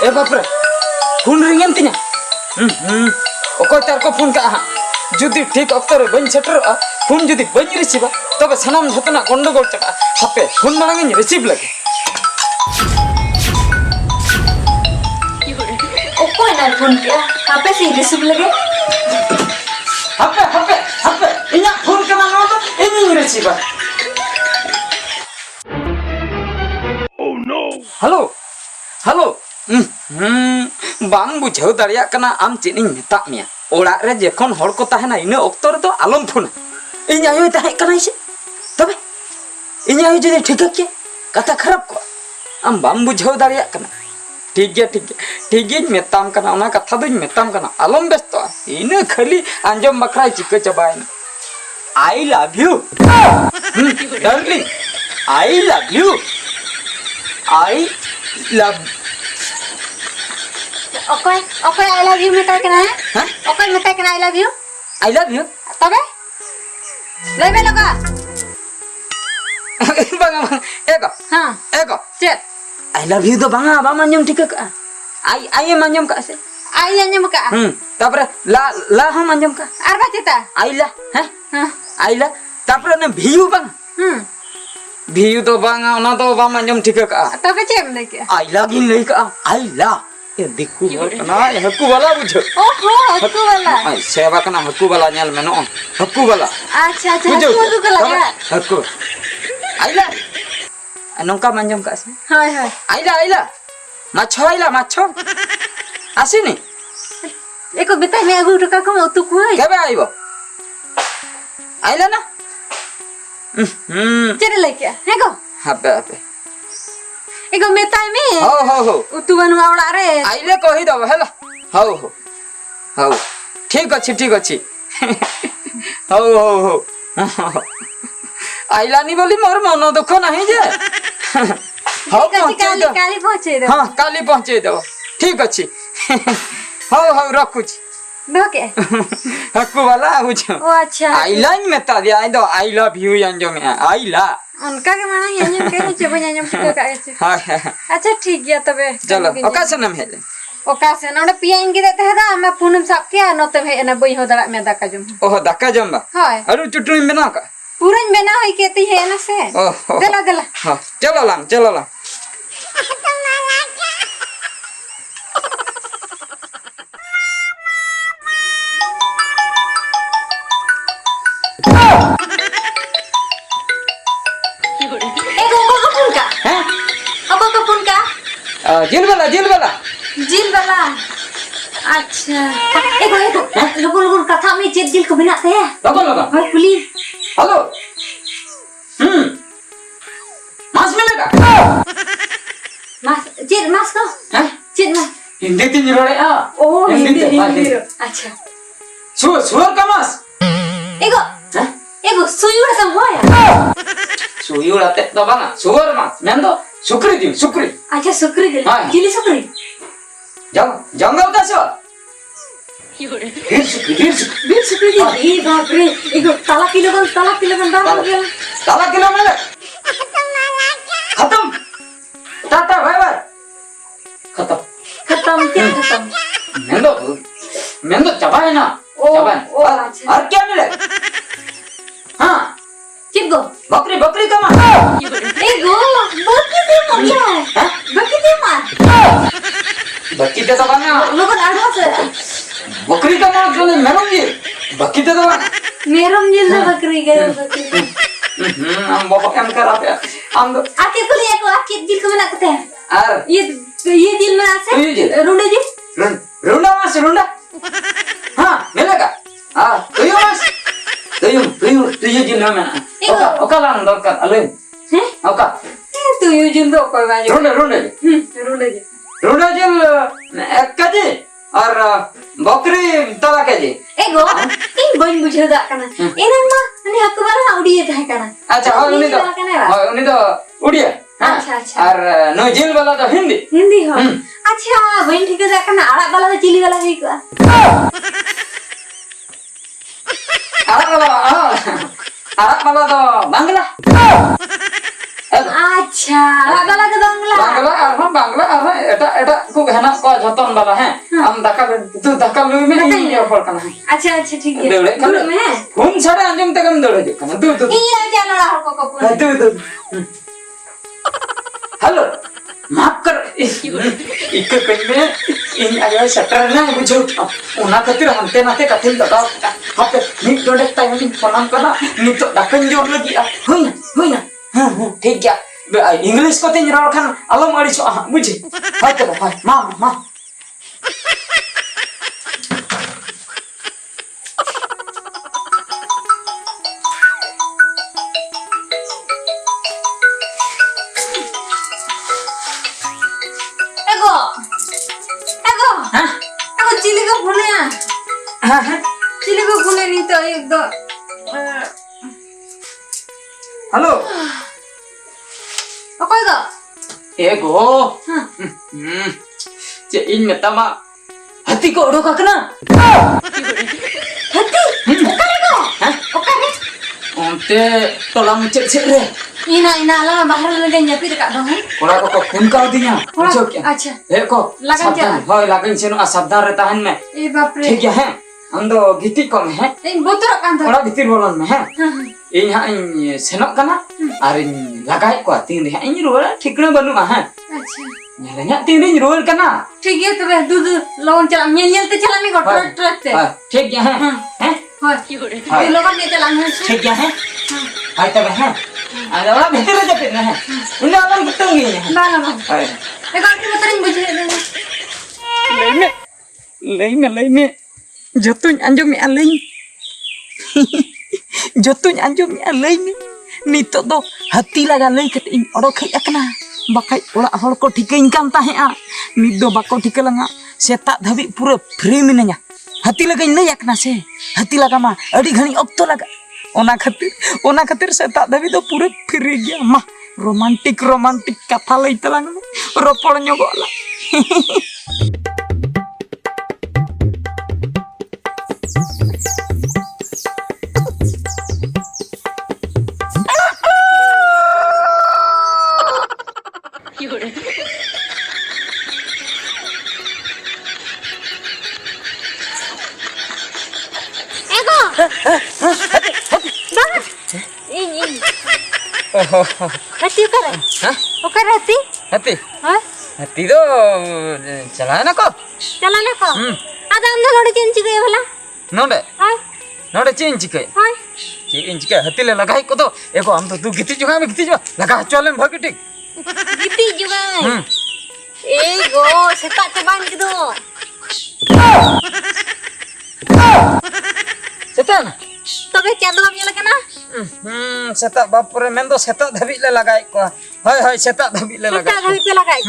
ए बाप रे फोन रिंगेन तिnya ओको तार को फोन का जुदी ठीक अक्तर बन सेटर फोन जुदी बन रिसीव तबे सनाम झतना गंडगोल चका हापे फोन मांगे रिसीव लगे ओको ना फोन किया हापे से रिसीव लगे हापे इना फोन के मांगो तो इनी रिसीव हेलो हेलो बांग बुझाव दाड़िया कना आम चेनिं मेता मिया ओड़ा रे जेखन हड़ को ताहेना इना अक्तर तो आलम फोन इन आयो ताहे कना से तबे इन आयो जदि ठीक के कथा खराब को आम बांग बुझाव दाड़िया कना ठीक गया मेताम कना ओना कथा दोኝ मेताम कना आलम व्यस्त इना खाली आंजम बखरा चिक चबायना I love you darling I love you I love okay okay I love you मेता केना है ओके मेता केना आई लव यू तबे लेबे लगा बांगा एको हां एको चेत आई लव यू तो बांगा बा मान्यम ठीक का आई मान्यम का से आई अंजम का तापर ला हम मान्यम का आर बाचता आई ला हैं हां आई ला तापर ने भियू बांगा भियू तो बांगा ओना तो बा मान्यम ठीक का तबे चेम ले के आई ला गिन ले का आई ला ये दिखु ना हकु वाला बुझो ओहो हकु वाला आई सेवा कना हकु वाला नेल मेनो हकु वाला अच्छा हकु को लगा हकु आई ला नंका मान्यम का से हाय हाय आई ला माछो आसीनी एको बेटा में आगु टका को तू कोई केबे आइबो आइला ना चले लेके है को हाबे एको बेटा में हो तू बनवा वाला रे आइले कहि दबो हेलो हो ठीक अछि हो आइलानी बोली मोर मन दुख नहीं जे हो काली पहुंचे दो हां काली पहुंचे दो ठीक अछि हो रखु छी दोके हकु वाला बुझो ओ अच्छा आइलाइन में ता दिया दो आई लव यू अंजो में आइला उनका के माना यंजम के छे बयंजम ठीक का छे हां अच्छा ठीक गया तबे चलो ओकासन हम हेले ओकासन ओडे पियाइन के देते है हम पूनम साहब के नते है ना बई हो दड़ा में दाका जम ओहो दाका जम्बा हाय अरु चुटुई में ना का पूरन में ना होई केती है ना से देला हां चलो ला जिल वाला अच्छा एको लोगों कथा में चेत दिल को बिना थे लगा हाय पुली हेलो मास मिलेगा मास चेत मास को हैं चेत मास हिंदी तीन रोड़े ओ हिंदी अच्छा सुअर का मास एको सुयुड़ा का होया सुयुड़ा ते दबाना सुअर मास मेंदो सुक्री अच्छा सुक्री दिल चिली सुक्री जंगल का सो ढेर सुक्री ए बाप रे एको ताला किलो दाम गया ताला किलो में खत्म टाटा बाय बाय खत्म क्या खत्म मेंदो चबाए ना ओ अच्छा और क्या मिले हां किगो बकरी का मां एगो बकरी दे मरिया है बकरी दे मां बकरी दे दबाना लोगन आडो से बकरी का मां जो मेरम जी बकरी दे दबाना मेरम जी ना बकरी गए हम बाबा काम करा पे हम आके को ले को आके दिल को बना करते हैं और ये दिल में आसे रुंडे जी रुंडा हां मिलेगा हां तो यो मास तो ये जिन में ओका लान दरकार अले हैं ओका तो ये जिन दो कोई बात रुंडे जिन एक केजी और बकरी तला केजी एगो इन बन बुझे दा कना एनन मा अने हक वाला उड़िए थाय कना अच्छा उनी तो उड़िए अच्छा और नो जिल वाला तो हिंदी हो अच्छा बन ठीक है कना आड़ा वाला तो चिली वाला है का आड़ा वाला तो बांग्ला अच्छा आड़ा वाला तो बांग्ला और हम बांग्ला अरे एटा को हेना को जतन वाला है हम दाका लुई में इन ये फल कना अच्छा अच्छा ठीक है देड़े दूर में है हुन छड़े अंजम तकम दौड़े जो कना दू ये क्या लड़ा हर को कपूर दू हेलो माफ कर इक कहीं में इन आया सटर ना बुझो उना खातिर हमते नाते कथिल दगा हाते निक डोडे टाइम इन फोन करना नितो दाकन जोर लगी होइना हां ठीक गया इंग्लिश को तीन रॉड खान अलम अड़ी छो बुझे हाय तो हाय मा एगो हां एगो चिली को भूले हां चिली को भूले नहीं तो एक दो हेलो ओकोय गो एगो जे इन मेतामा हती को ओडो ककना हती ओकारे गो ओकारे ओंते टोला मुचे छे रे इना ला बाहर लगे न्यापी का दो है कोड़ा को फोन का दिया बुझो क्या अच्छा देखो लगन चला होय लगन सेनो सावधान रहता हन में ए बाप रे ठीक है हम तो गीती कम है इन बोतरो कान कोड़ा भीतर बोलन में है इन हा इन सेनो कना और इन लगाई को तीन है इन रोल ठीकने बनु है अच्छा नेलnya तीन इन रोल कना ठीक है तबे दूध लोन चला नेल ते चला में गोट ट्रक से ठीक है हैं हां लोगन ने चला में ठीक है हाय तब है आ जाओ भीतर जा फिर है उन्हें अलग बताऊंगी है बाला हाय एक और बोतरिंग बुझे लई में जतुñ anjom mi alay जतुñ anjom mi alay mi nito do hati laga lay kate ing odok hej akana bakai orak hor ko ठिकाइन kan tahea nit do bako ठिका langa setak dhabi pura free minanya hati laga lay akana se hati laga ma adi घणी okto laga ona khatir setak dhabi do pura free gya mah romantic katha lay talang ropor nyogok la हती करे हां ओकर हती हां हती तो चला ना को आदा हम नोडे चेंज गए भला नोडे हां नोडे चेंज के हां चेंज के हती ले लगाई को तो एको हम तो तू गिती जुगा में गिती जुगा लगा चलेन भागी ठीक गिती जुगा ए गो सेता चबान के दो सेता ना तबे चांदो हम ये ना सेता बाप रे मेन दो सेता धबी ले लगाई को हाय सेता धबी ले लगाई सेता धबी पे लगाई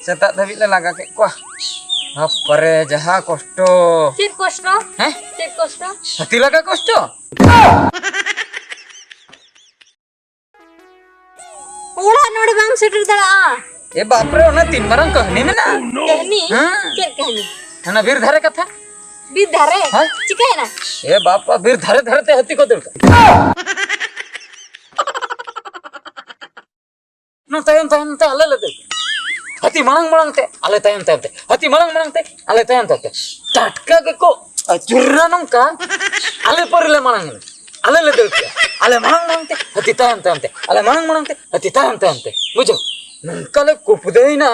सेता धबी ले लगा के को बाप रे जहा कष्ट चेक कष्ट हैं चेक कष्ट हती लगा कष्ट ओड़ा नोडे बांग सेटर दड़ा ए बाप रे ओना तीन मारंग कहानी में ना कहनी चेक कहनी है ना वीर धारे कथा बीर धारे चिका है ना ए बापा वीर धारे ते हती को दड़का न तयन ते अले ले हती मणंग ते अले तयन ते हती मणंग ते अले तयन ते टटका के को चुर्रा नंका अले परले मणंग अले ले दड़का अले मणंग ते हती तयन ते अले मणंग ते हती तयन ते बुझो नंका ले कुपदेना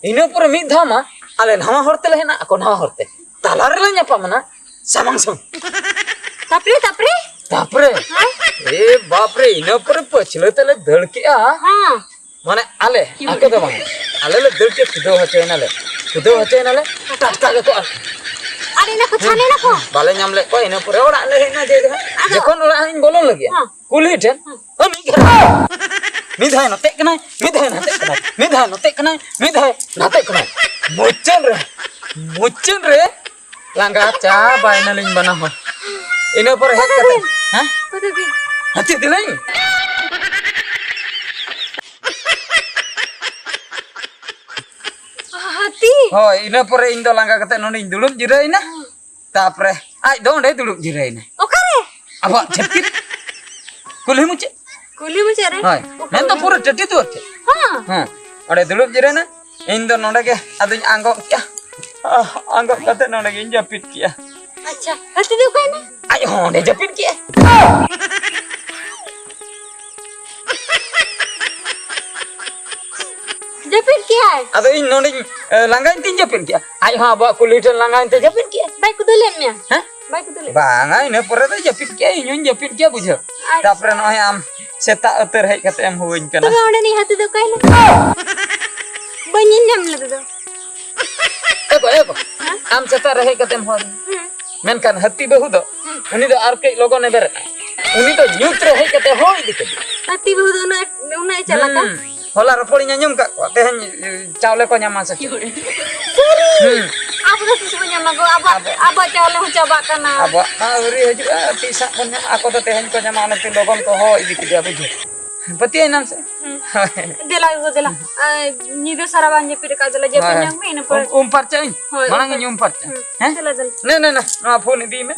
इने पर मी धामा अले नवा हरते ले ना को नवा हरते तालारे ले न्यापा मना samang tapre ए बाप रे इन पर पछले तले धड़के हां माने आले आके तो बंग आले ले धड़के खुदो हचेनाले टटका के को अरे ना कुछ छाने ना को बाले नामले को इन पर ओड़ा ले ना जे जखन ओड़ा इन बोलन लगे कुली ठेन मी धाय नते कना मुचन रे langga cha baina ling bana ho ina पर है कते हां कते भी हती दिलाई हती हो ina पर इन दो langga कते नोनी दुलुम जिराइना तापरे आई दोंडे दुलुम जिराइना ओकरे अब छत्ती कुली मुचे रे हाय मैं तो पूरा टट्टी तो अच्छे हां हां ᱚᱸᱰᱮ ᱫᱩᱲᱩᱵ ᱡᱤᱨᱟᱹᱣᱱᱟ ᱤᱧ ᱫᱚ ᱱᱚᱰᱮ ᱜᱮ ᱟᱫᱚᱧ ᱟᱸᱜᱚᱵ ᱠᱮᱜᱼᱟ ᱟᱸᱜᱚᱵ ᱠᱟᱛᱮ ᱱᱚᱰᱮ ᱜᱤᱧ ᱡᱟᱹᱯᱤᱫ ᱠᱮᱜᱼᱟ ᱟᱪᱪᱷᱟ ᱦᱟᱹᱛᱤ ᱫᱚ ᱚᱠᱟᱭᱮᱱᱟ ᱟᱡ ᱦᱚᱸ ᱚᱸᱰᱮ ᱡᱟᱹᱯᱤᱫ ᱠᱮᱜᱼᱟ ᱡᱟᱹᱯᱤᱫ ᱠᱮᱜᱼᱟᱭ ᱟᱫᱚ ᱤᱧ ᱱᱚᱰᱮᱧ ᱞᱟᱸᱜᱟᱧ ᱛᱤᱧ ᱡᱟᱹᱯᱤᱫ ᱠᱮᱜᱼᱟ ᱟᱡ ᱦᱚᱸ ᱟᱵᱚᱣᱟᱜ ᱠᱩᱞᱦᱤ ᱴᱷᱮᱱ ᱞᱟᱸᱜᱟᱧ ᱛᱮ ᱡᱟᱹᱯᱤᱫ ᱠᱮᱜᱼᱟ ᱵᱟᱭ ᱠᱩᱫᱩᱞᱮᱫ ᱢᱮᱭᱟ ᱦᱮᱸ ᱵᱟᱭ ᱠᱩᱫᱩᱞᱮᱫ ᱵᱟᱝᱟ ᱤᱱᱟᱹ ᱯᱚᱨᱮ ᱫᱚ ᱡᱟᱹᱯᱤᱫ ᱠᱮᱜᱼᱟ ᱤᱧ ᱦᱚᱸᱧ ᱡᱟᱹᱯᱤᱫ ᱠᱮᱜᱼᱟ ᱵᱩᱡᱷᱟᱹᱣ ᱛᱟᱯᱚᱨᱮ ᱱᱚᱜᱼᱚᱭ ᱟᱢ ᱥᱮᱛᱟᱜ ᱩᱛᱟᱹᱨ ᱦᱮᱡ ᱠᱟᱛᱮ ᱮᱢ ᱦᱩᱣᱟᱹᱧ ᱠᱟᱱᱟ ᱛᱚᱵᱮ ᱚᱸᱰᱮᱱᱤᱡ ᱦᱟᱹᱛᱤ ᱫᱚ ᱚᱠᱟᱭᱮᱱᱟ ᱵᱟᱹᱧ ᱧᱮᱞ ᱧᱟᱢ ᱞᱮᱫᱮ ᱫᱚ ᱮᱵᱚ ᱟᱢ ᱥᱮᱛᱟᱜ ᱨᱮ ᱦᱮᱡ ᱠᱟᱛᱮᱢ ᱦᱚᱦᱚ ᱢᱮᱱᱠᱷᱟᱱ ᱦᱟᱹᱛᱤ ᱵᱟᱹᱦᱩ ᱫᱚ ᱩᱱᱤ ᱫᱚ ᱟᱨ ᱠᱟᱹᱡ ᱞᱚᱜᱚᱱᱮ ᱵᱮᱨᱮᱫᱼᱟ ᱩᱱᱤ ᱫᱚ ᱧᱩᱛ ᱨᱮ ᱦᱮᱡ ᱠᱟᱛᱮ ᱦᱚᱦᱚ ᱤᱫᱤ ᱠᱮᱫᱮᱭᱟ ᱦᱟᱹᱛᱤ ᱵᱟᱹᱦᱩ ᱫᱚ ᱩᱱᱟᱹᱜ ᱪᱟᱞᱟᱠᱟ ᱦᱚᱞᱟ ᱨᱚᱯᱚᱲᱤᱧ ᱟᱸᱡᱚᱢ ᱠᱟᱜ ᱠᱚᱣᱟ ᱛᱮᱦᱮᱧ ᱪᱟᱣᱞᱮ ᱠᱚ ᱧᱟᱢᱟ ᱥᱮ ᱪᱮᱫ ᱟᱵᱚ ᱫᱚ ᱛᱤᱥ ᱵᱚᱱ ᱧᱟᱢᱟ ᱜᱚ ᱟᱵᱚᱣᱟᱜ ᱪᱟᱣᱞᱮ ᱦᱚᱸ ᱪᱟᱵᱟᱜ ᱠᱟᱱᱟ ᱟᱵᱚᱣᱟᱜ ᱢᱟ ᱟᱹᱣᱨᱤ ᱦᱤᱡᱩᱜᱼᱟ ᱛᱤᱥ ᱦᱟᱸᱜ ᱵᱚᱱ ᱧᱟᱢᱟ ᱟᱠᱚ ᱫᱚ ᱛᱮᱦᱮᱧ ᱠᱚ ᱧᱟᱢᱟ ᱚᱱᱟᱛᱮ ᱞᱚᱜᱚᱱ ᱠᱚ ᱦᱚᱦᱚ ᱤᱫᱤ ᱠᱮᱫᱮᱭᱟ ᱵᱩᱡᱷᱟᱹᱣ ᱯᱟᱹᱛᱭᱟᱹᱣ ᱮᱱᱟᱢ ᱥᱮ ᱫᱮᱞᱟ ᱜᱚ ᱫᱮᱞᱟ ᱧᱤᱫᱟᱹ ᱥᱟᱨᱟ ᱵᱟᱝ ᱡᱟᱹᱯᱤᱫ ᱟᱠᱟᱫ ᱫᱮᱞᱟ ᱡᱟᱹᱯᱤᱫ ᱧᱟᱢ ᱢᱮ ᱤᱱᱟᱹ ᱯᱚᱨᱮ ᱯᱷᱟᱨᱪᱟᱜ ᱟᱹᱧ ᱢᱟᱲᱟᱝ ᱤᱧ ᱯᱷᱟᱨᱪᱟ ᱦᱮᱸ ᱫᱮᱞᱟ ᱫᱮᱞᱟ ᱱᱮ ᱱᱚᱣᱟ ᱯᱷᱳᱱ ᱤᱫᱤ ᱢᱮ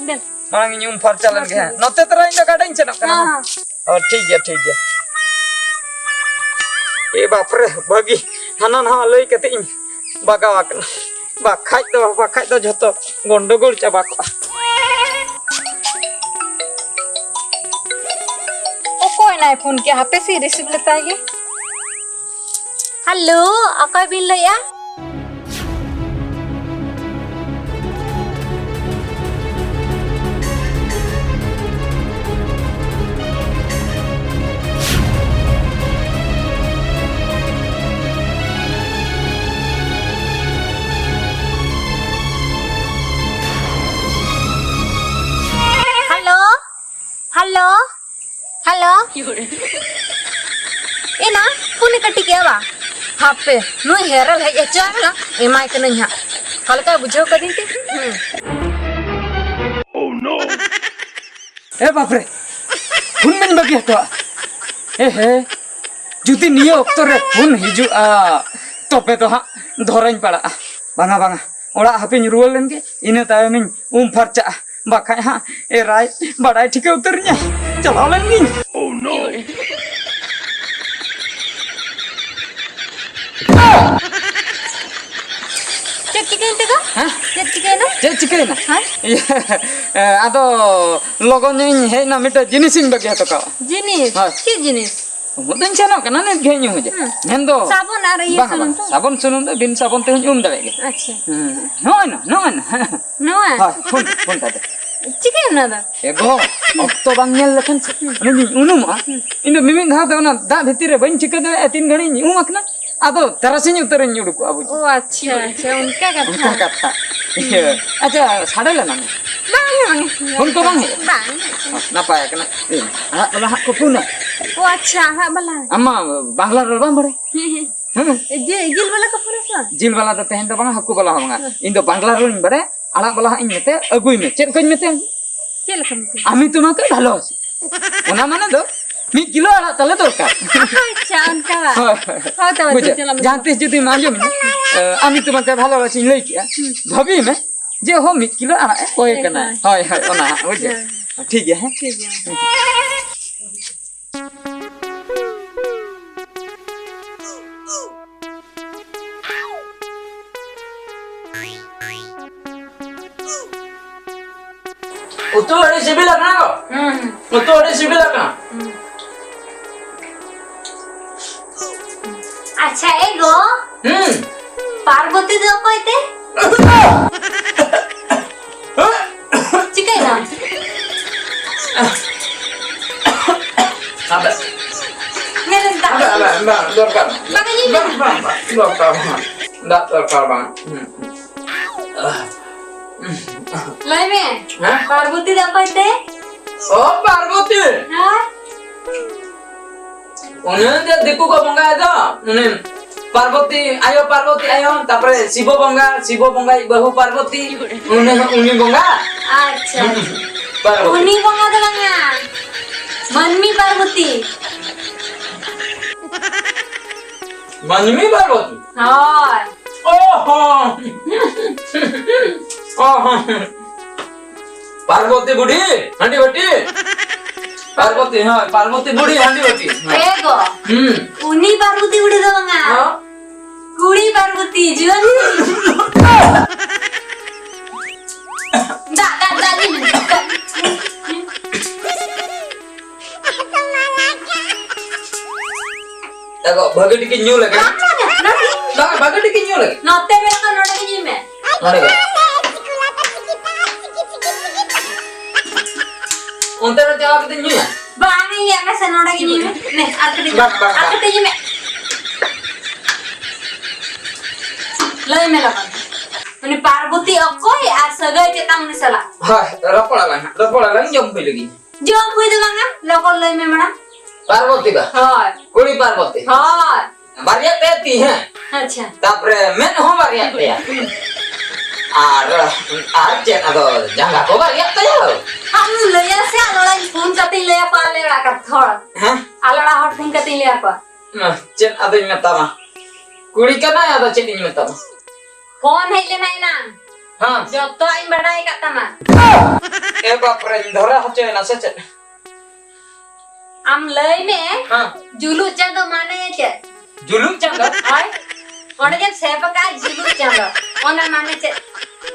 ᱢᱟᱲᱟᱝ ᱤᱧ ᱯᱷᱟᱨᱪᱟ ᱞᱮᱱ ᱜᱮ ᱦᱮᱸ ᱱᱚᱛᱮ ᱛᱚᱨᱟ ᱤᱧ ᱫᱚ ᱜᱟᱰᱟᱧ ᱥᱮᱱᱚᱜ ᱠᱟᱱᱟ ᱴᱷᱤᱠ ᱜᱮᱭᱟ ए बाप रे बागी हाना नहा लई कते इन बागाव आकना बाखाय दो जतो गंडगोल चाबा को ओकोय नाय फोन के हापे से रिसीव लेता है हेलो अकय बिन लया हेलो हेलो एना पुनी कटी के बा हापे नु हेरल है चाला एमाय कनन हा कलका बुझो कदी ते ओ नो ए बाप रे हुन मन बगे तो हे जुदी नियो ऑक्टो रे हुन हिजु आ तोपे तो हा धरन पड़ा बांगा ओड़ा हापिन रुवल लेन के इने तायमिन फरचा बाखाय हा ए राय बड़ाय ठीक उतरnya चलाव लेन गिन ओ नो चेक चिकेना आदो लगन हेना मिटा जिनिसिन बगे तो का जिनिस के जिनिस मुदन चनो कना ने घेनु मुझे नेंदो साबुन आर ये सुनुम तो साबुन सुनुम दो बिन साबुन ते उम दवे गे अच्छा नो हां फोन ता चिकेन ना दा एगो ऑक्टो बांग नेल लखन से उनी उनुमा इन मिमिन धा दना दा भितिर रे बइन चिके दे 3 घड़ी उम अखना आदो तरसिन उतर उडुक अबु ओ अच्छा उनका कथा अच्छा साडे लेना बांग फोन को बांग बांग नापाय कना आ बला हक को पुना ओ अच्छा हा बला अम्मा बांग्ला रोल बांग बड़े जिल वाला का फरसा जिल वाला तो तहन तो बांग हकु वाला बांग इन तो बांग्ला रोल बड़े आड़ा वाला इन मेते अगुई में चेक कइन मेते चल कम आमी तुमके भालो ओना माने दो 1 किलो आड़ा तले दरकार अच्छा उनका हो तो चलो जानते जदी मालूम आमी तुमके भालो आछि लई किया भबी में जे हो 1 किलो आड़ा कोय कना होय ओना बुझे ठीक है ठीक है उतो अड़े सिबिल अपना को उतो अड़े सिबिल अपना अच्छा एगो पार्वती दो कोइते चिकेन अबे मेरे दरकार बागनी दरकार बा लाई में पार्वती दो कोइते ओ पार्वती हां उन्हें दे देखो को बंगा है तो उन्हें पार्वती आयो तापरे शिव बंगा बहु पार्वती उन्हीं बंगा अच्छा पार्वती उन्हीं बंगा तो बंगा मनमी पार्वती हां ओहो पार्वती बुढ़ी हंडी बटी पार्वती हां पार्वती बुढ़ी हंडी बटी एगो उन्हीं पार्वती बुढ़ी दो बंगा Kuri Parvati Juan. Dah ni. Tengok bagai dikit nyu lagi. Bagai dikit nyu lagi. Note me kan note ke me. Mana ga? Untar jawab kita nyu ya. Bang ini me se note ke me. Ne, arkete me. Lai me lakan. Ini Parvati okoi ar sagai te tam ni sala. Hai, rapor lang jom pai lagi. Jom pui de bang lokol lai me mana. Parvati ba? Hai. Kuri Parvati. Hai. Bariya teti hai. Acha. Tapre men ho bariya te ya. Ar chen ado jangga ko bariya te ya. Am laya se alora phone kati le pa le rakat thora. Hah? Alora hot phone kati le pa. Nah, chen ado metama. Kuri kana ado chen ini metama. Phone hai le nai na. Hah? Joto aing badai kat tama. Eh bapre dhora hoche na se chen. Am lay me Hah? julu chando mane che. Juluk chanda. Hai. Ona je sepa ka julu chando. Ona mane che.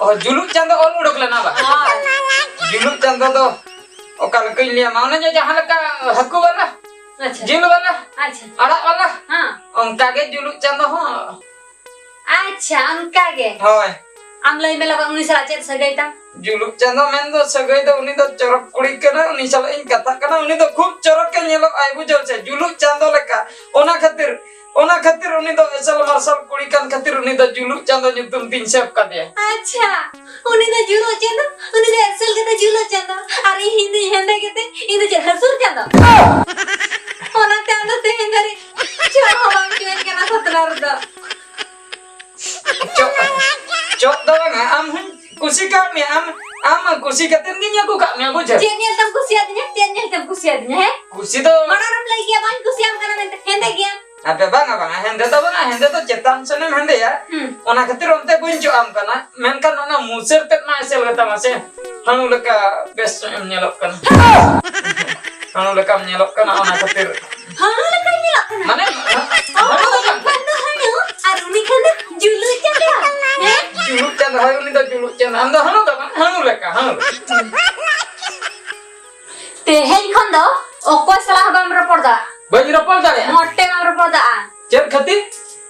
Oh, juluk chanda ol udok lena ba. Hai. Juluk chanda to okal kai liya maune je jahan ka hakku wala. Acha. Jil wala. Acha. Adak wala. Ha. Onka ge juluk chanda ho. Acha unka ge. Hoy. Am lay me laga uni sala che sagai tam. Juluk chanda men do sagai do uni do chorok kuri kana uni sala in kata kana uni do khub chorok ke nyelok ai bujal se juluk chanda leka ona khatir uni do esal marsal kuri kan khatir uni do juluk chanda nyutum tin sep ka dia. Acha. Uni da julu chando. Uni da asal ke da julu chando. Are hindi hende ke te ini je hasur chando. Ona te ando te hendari. Chha hawang join kana satnar da. Cok do bang am kusi ka mi am kusi ka ten ginya ku ka mi bujal. Tiannya tam kusi adnya he. Kusi do Manaram lagi ya bang kusi am kana mente hende gya. apa bang hende to cetan senem hende ya. Ona khatir onte bunju am kana menkan ona muser tet na sel kata mase hanu leka bes em nyelok kana. Hanu leka nyelok kana ona khatir. Hanu leka nyelok kana. Mane hanu aruni kana julu chanda. He? juluk chanda hoy uni do juluk chanda am do hanu leka hanu. Te hen khondo okoi salah bam report da. Bani rapal da ya. Motte bam report da. Chet khatir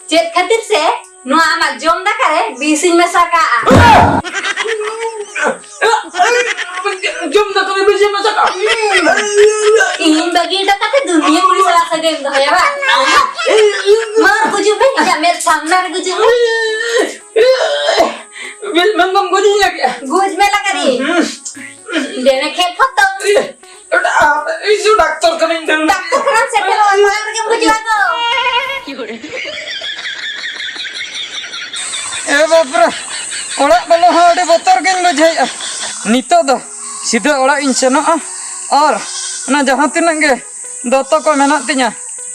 Chet khatir se no ama jom da kare bisin me saka. jom da kami bisi masak. In bagi da kate dunia puri salah sagai do ya ba. Mar kuju be ja mer samnar kuju. Bil mengom gujinya ya. Guj me lagari. Dene khel photo. Itu dokter kami dulu. Doctor kan settle orang ke kuju ago. Bapre orak balo hade botor gen bujai nito do sida orak in senoa ar na jahan tinang ge doto ko menak tinya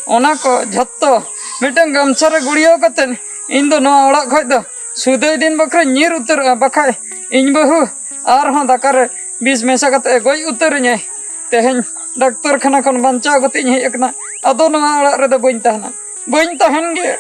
ona ko jhatto mitang gamcha re gudiyo katen in do no orak khoj do sudai din bakre nyir utar bakai in bahu ar ha dakare bis mesa kate goi utar nyai tehen doktor khana kon bancha goti nyai ekna ado no orak re do bain tahan ge.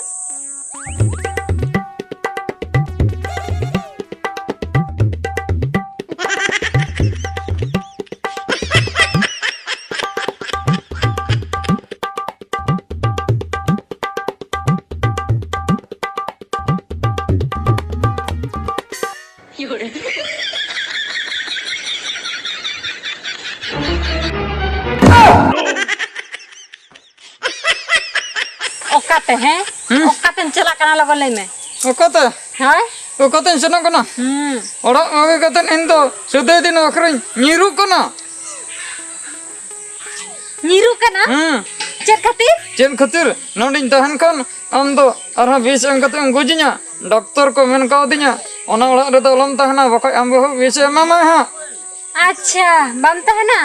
Okate he? Okate celak kana logo lay me. Okata Hai? okata senang kana orak age katen endo sudai din akrin nyiru kana. Niru kana? Chet khatir? Chen khatir nodin tahan kan am do arha bis em katen gujinya doktor ko men kau dinya ona orak re do lom tahana bakai am bahu bis mama ha. Acha, bam tahna.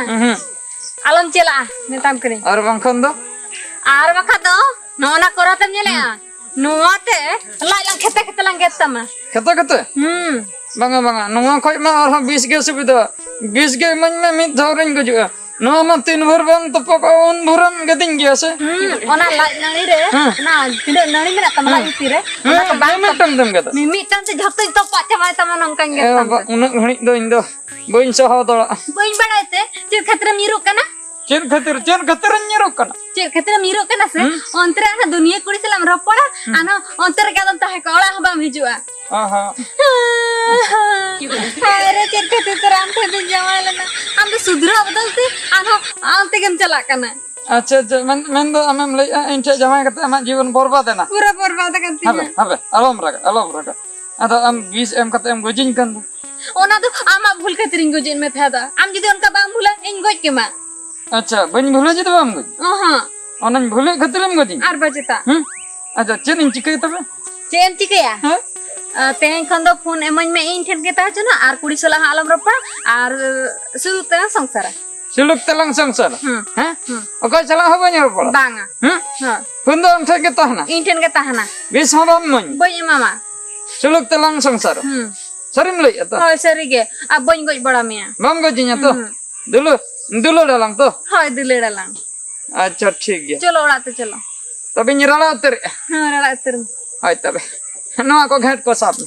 Alon cela netam kini. Ar bangkhan do Ar bakha do nona koratam nyele. Nuate lang khete lang getam. kata banga nunga khoj ma arha bis ge subida bis ge man me mit dhaurin gujua ᱱᱚᱣᱟ ᱢᱟ ᱛᱤᱱ ᱵᱷᱳᱨ ᱵᱟᱝ ᱛᱚᱯᱚᱜᱼᱟ ᱩᱱ ᱵᱷᱳᱨᱮᱢ ᱜᱮᱫᱤᱧ ᱜᱮᱭᱟ ᱥᱮ ᱚᱱᱟ ᱞᱟᱡ ᱱᱟᱹᱲᱤ ᱨᱮ ᱚᱱᱟ ᱛᱤᱱᱟᱹᱜ ᱱᱟᱹᱲᱤ ᱢᱮᱱᱟᱜ ᱛᱟᱢᱟ ᱞᱟᱡ ᱵᱷᱤᱛᱤᱨ ᱨᱮ ᱚᱱᱟ ᱠᱚ ᱵᱟᱝ ᱢᱤᱫᱴᱟᱝ ᱫᱚᱢ ᱜᱮᱫᱟ ᱢᱤᱢᱤᱫᱴᱟᱝ ᱛᱮ ᱡᱷᱚᱛᱚᱧ ᱛᱚᱯᱟᱜ ᱪᱟᱵᱟᱭ ᱛᱟᱢᱟ ᱱᱚᱝᱠᱟᱧ ᱜᱮᱫ ᱛᱟᱢ ᱫᱚ ᱩᱱᱟᱹᱜ ᱜᱷᱟᱹᱲᱤᱡ ᱫᱚ ᱤᱧ ᱫᱚ ᱵᱟᱹᱧ ᱥᱟᱦᱟᱣ ᱫᱟᱲᱮᱭᱟᱜᱼᱟ ᱵᱟᱹᱧ ᱵᱟᱲᱟᱭ ᱛᱮ ᱪᱮᱫ ᱠᱷᱟᱹᱛᱤᱨᱮᱢ ᱧᱤᱨᱚᱜ ᱠᱟᱱᱟ ᱪᱮᱫ ᱠᱷᱟᱹᱛᱤᱨᱤᱧ ᱧᱤᱨᱚᱜ ᱠᱟᱱᱟ ᱪᱮᱫ ᱠᱷᱟᱹᱛᱤᱨᱮᱢ ᱧᱤᱨᱚᱜ ᱠᱟᱱᱟ ᱥᱮ ᱚᱱᱛᱮ ᱨᱮ ᱟᱨᱦᱚᱸ ᱫᱩᱱᱤᱭᱟᱹ ᱠᱩᱲᱤ ᱥᱟᱞᱟᱜ ᱮᱢ ᱨᱚᱯᱚᱲᱟ ᱟᱨ ᱚᱱᱛᱮ ᱨᱮᱜᱮ ᱟᱫᱚᱢ ᱛᱟᱦᱮᱸ ᱠᱚᱜᱼᱟ ᱚᱲᱟᱜ ᱦᱚᱸ ᱵᱟᱢ ᱦᱤᱡᱩᱜᱼᱟ ᱟᱦᱟ ᱦᱟᱭᱨᱮ ᱪᱮᱫ ᱠᱷᱟᱹᱛᱤᱨ ᱛᱮ ᱟᱢ ᱴᱷᱮᱱ ᱫᱚᱧ ᱡᱟᱶᱟᱭ ᱞᱮᱱᱟ ᱟᱢ ᱫᱚ ᱥᱩᱫᱷᱨᱟᱹᱣ ᱵᱚᱫᱚᱞ ᱛᱮ ᱟᱨᱦᱚᱸ ᱟᱢ ᱛᱮᱜᱮᱢ ᱪᱟᱞᱟᱜ ᱠᱟᱱᱟ ᱟᱪᱪᱷᱟ ᱢᱮᱱᱫᱚ ᱟᱢᱮᱢ ᱞᱟᱹᱭᱮᱜᱼᱟ ᱤᱧ ᱴᱷᱮᱱ ᱡᱟᱶᱟᱭ ᱠᱟᱛᱮ ᱟᱢᱟᱜ ᱡᱤᱵᱚᱱ ᱵᱚᱨᱵᱟᱫ ᱮᱱᱟ ᱯᱩᱨᱟᱹ ᱵᱚᱨᱵᱟᱫ ᱟᱠᱟᱱ ᱛᱤᱧᱟ ᱦᱟᱵᱮ ᱟᱞᱚᱢ ᱨᱟᱜᱟ ᱟᱫᱚ ᱟᱢ ᱵᱤᱥ ᱮᱢ ᱠᱟᱛᱮ ᱮᱢ ᱜᱚᱡᱤᱧ ᱠᱟᱱ ᱫᱚ ᱚᱱᱟ ᱫᱚ ᱟᱢᱟᱜ ᱵᱷᱩᱞ ᱠᱷᱟᱹᱛᱤᱨᱤᱧ ᱜᱚᱡᱮᱫ ᱢᱮ ᱛᱟᱦᱮᱸᱫᱟ ᱟᱢ ᱡᱩᱫᱤ ᱚᱱᱠᱟ ᱵᱟᱢ ᱵᱷᱩᱞᱟ ᱤᱧ ᱜᱚᱡ ᱠᱮᱢᱟ ᱟᱪᱪᱷᱟ ᱵᱟᱹᱧ ᱵᱷᱩᱞᱟ ᱡᱩᱫᱤ ᱵᱟᱢ ᱜᱚᱡ ᱚᱦᱚᱸ ᱚᱱᱟᱧ ᱵᱷᱩᱞᱮᱫ ᱠᱷᱟᱹᱛᱤᱨᱮᱢ ᱜᱚᱡᱤᱧ ᱟᱨ ᱵᱟᱪᱮᱛᱟ ᱟᱪᱪᱷᱟ ᱪᱮᱫ ᱤᱧ ᱪᱤᱠᱟᱹᱭ ᱛᱚᱵᱮ ᱪᱮᱫ ᱮᱢ ᱪᱤᱠᱟᱹᱭᱟ ᱦᱮᱸ ᱛᱮᱦᱮᱧ ᱠᱷᱚᱱ ᱫᱚ ᱯᱷᱳᱱ ᱤᱢᱟᱹᱧ ᱢᱮ ᱤᱧ ᱴᱷᱮᱱ ᱜᱮ ᱛᱟᱦᱮᱸ ᱦᱚᱪᱚᱱᱟ ᱟᱨ ᱠᱩᱲᱤ ᱥᱟᱞᱟᱜ ᱦᱚᱸ ᱟᱞᱚᱢ ᱨᱚᱯᱚᱲᱟ ᱟᱨ ᱥᱩᱫᱩ ᱛᱮᱞᱟᱝ ᱥᱚᱝᱥᱟᱨᱟ ᱥᱩᱞᱩᱠ ᱛᱮᱞᱟᱝ ᱥᱚᱝᱥᱟᱨ ᱦᱮᱸ ᱚᱠᱚᱭ ᱥᱟᱞᱟᱜ ᱦᱚᱸ ᱵᱟᱹᱧ ᱨᱚᱯᱚᱲᱟ ᱵᱟᱝᱟ ᱦᱚᱸ ᱯᱷᱳᱱ ᱫᱚ ᱟᱢ ᱴᱷᱮᱱ ᱜᱮ ᱛᱟᱦᱮᱱᱟ ᱤᱧ ᱴᱷᱮᱱ ᱜᱮ ᱛᱟᱦᱮᱱᱟ ᱵᱤᱥ ᱦᱚᱸ ᱵᱟᱢ ᱤᱢᱟᱹᱧ ᱵᱟᱹᱧ ᱮᱢᱟᱢᱟ ᱥᱩᱞᱩᱠ ᱛᱮᱞᱟᱝ ᱥᱚᱝᱥᱟᱨ ᱥᱟᱹᱨᱤᱢ ᱞᱟᱹᱭᱮᱜᱼᱟ ᱛᱚ ᱦᱳᱭ ᱥᱟᱹᱨᱤᱜᱮ ᱟᱨ ᱵᱟᱹᱧ ᱜᱚᱡ ᱵᱟᱲᱟ ᱢᱮᱭᱟ ᱵᱟᱢ ᱜᱚᱡᱤᱧᱟ ᱛᱚ ᱫᱩᱞᱟᱹᱲᱟᱞᱟᱝ ᱛᱚ ᱦᱳᱭ ᱫᱩᱞᱟᱹᱲᱟᱞᱟᱝ ᱟᱪᱪᱷᱟ ᱴᱷᱤক ᱜᱮᱭᱟ চলো ᱚᱲᱟᱜ ᱛᱮ চলো ᱛᱚᱵᱮᱧ ᱨᱟᱲᱟ ᱩᱛᱟᱹᱨᱮᱜᱼᱟ হ্যাঁ ᱨᱟᱲᱟ ᱩᱛᱟᱹᱨ ᱦᱳᱭ ᱛᱚᱵᱮ ᱱᱚᱣᱟ ᱠᱚ ᱜᱷᱮᱸᱴ ᱠᱚ ᱥᱟᱵ ᱢᱮ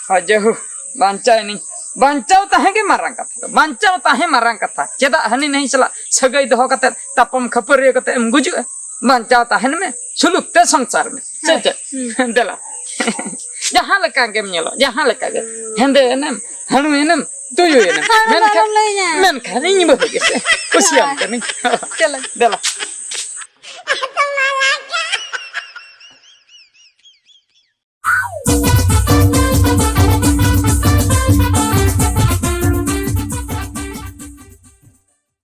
ᱦᱳᱭ ᱡᱮᱦᱩ ᱵᱟᱧᱪᱟᱣᱮᱱᱤᱧ ᱵᱟᱧᱪᱟᱣ ᱛᱟᱦᱮᱸ ᱜᱮ ᱢᱟᱨᱟᱝ ᱠᱟᱛᱷᱟ ᱵᱟᱧᱪᱟᱣ ᱛᱟᱦᱮᱸ ᱢᱟᱨᱟᱝ ᱠᱟᱛᱷᱟ ᱪᱮᱫᱟᱜ ᱦᱟᱹᱱᱤ ᱱᱟᱹᱭ ᱥᱟᱞᱟᱜ ᱥᱟᱹᱜᱟᱹᱭ ᱫᱚᱦᱚ ᱠᱟᱛᱮ ᱛᱟᱯᱟᱢ ᱠᱷᱟᱹᱯᱟᱹᱨᱤᱭᱟᱹ ᱠᱟᱛᱮ ᱮᱢ ᱜᱩᱡᱩᱜᱼᱟ ᱵᱟᱧᱪᱟᱣ ᱛᱟᱦᱮᱱ ᱢᱮ ᱥᱩᱞᱩᱠ ᱛᱮ ᱥᱚᱝᱥᱟᱨ ᱢᱮ ᱥᱮ ᱪᱮᱫ ᱫᱮᱞᱟ ᱡᱟᱦᱟᱸ ᱞᱮᱠᱟ ᱜᱮᱢ ᱧᱮᱞᱚᱜ ᱡᱟᱦᱟᱸ ᱞᱮᱠᱟ ᱜᱮ ᱦᱮᱸᱫᱮ ᱮᱱᱮᱢ ᱦᱟᱹᱬᱩᱭᱮᱱᱮᱢ ᱛᱩᱭᱩᱭᱮᱱᱮᱢ ᱢᱮᱱᱠᱷᱟᱱ ᱤᱧ ᱵᱟᱹᱦᱩ ᱜᱮᱥᱮ ᱠᱩᱥᱤᱭᱟᱢ ᱠᱟᱹᱱᱟᱹᱧ চলো ᱫᱮᱞᱟ